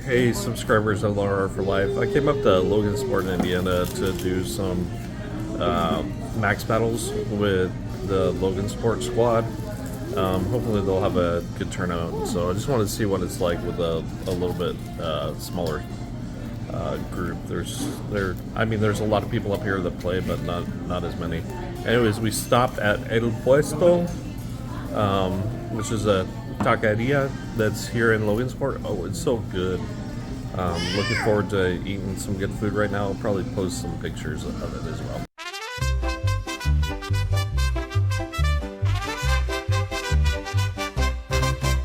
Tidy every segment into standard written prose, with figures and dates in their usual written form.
Hey, subscribers of LR for Life. I came up to Logansport, Indiana to do some max battles with the Logansport squad. Hopefully they'll have a good turnout. So I just wanted to see what it's like with a little bit smaller group. There's a lot of people up here that play, but not as many. Anyways, we stopped at El Puesto, which is a taqueria that's here in Logansport. Oh, it's so good. Looking forward to eating some good food right now. I'll probably post some pictures of it as well.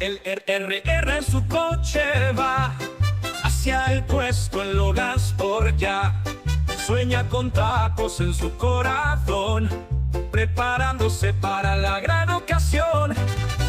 El RR en su coche va hacia el puesto en Logansport ya. Sueña con tacos en su corazón, preparándose para la gran ocasión.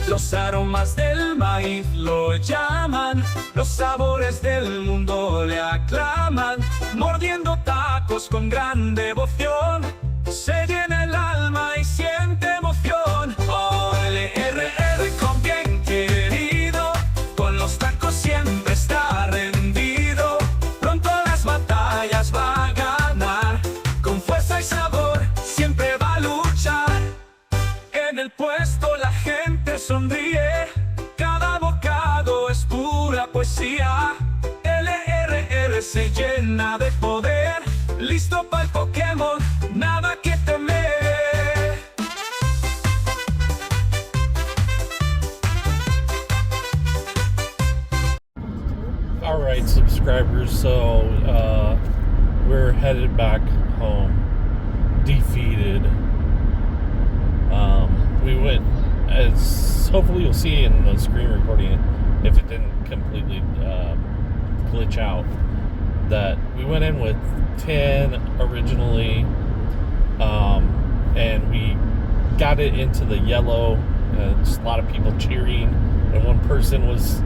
Los aromas del maíz lo llaman, los sabores del mundo le aclaman. Mordiendo tacos con gran devoción, se llena el alma y siente emoción. Oh, el RR con bien querido, con los tacos siempre está rendido. Pronto las batallas va a ganar, con fuerza y sabor siempre va a luchar. En el puesto la gente sonríe, cada bocado es pura poesía. El RR se llena de poder, listo para el Pokémon, nada que temer. Alright, subscribers, so we're headed back home, defeated. We went, as hopefully you'll see in the screen recording, if it didn't completely glitch out, that we went in with 10 originally, and we got it into the yellow, just a lot of people cheering, and one person was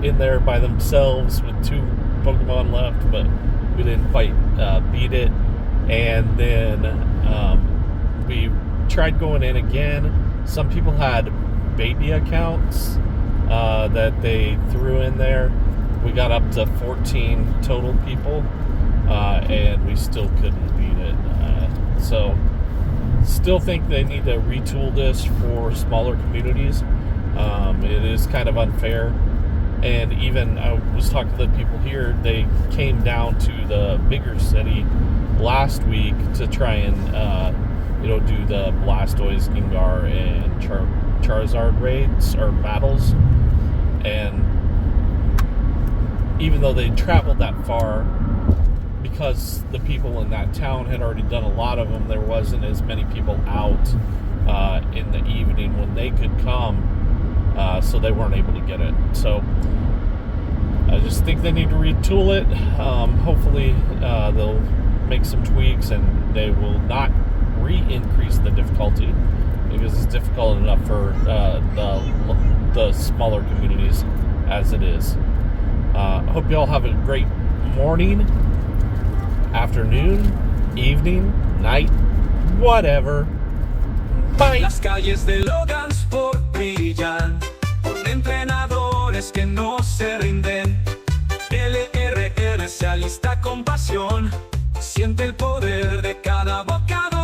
in there by themselves with 2 Pokemon left, but we didn't quite beat it. And then we tried going in again. Some people had baby accounts that they threw in there. We got up to 14 total people, and we still couldn't beat it. So still think they need to retool this for smaller communities. It is kind of unfair. And even I was talking to the people here, they came down to the bigger city last week to try and do the Blastoise, Gengar, and Charizard raids or battles. And even though they traveled that far, because the people in that town had already done a lot of them, there wasn't as many people out in the evening when they could come, so they weren't able to get it. So I just think they need to retool it. Hopefully they'll make some tweaks and they will not increase the difficulty, because it's difficult enough for the smaller communities as it is. Hope you all have a great morning, afternoon, evening, night, whatever. Bye. Las calles de Logansport brillan con entrenadores que no se rinden. El RR se alista con pasión, siente el poder de cada bocado.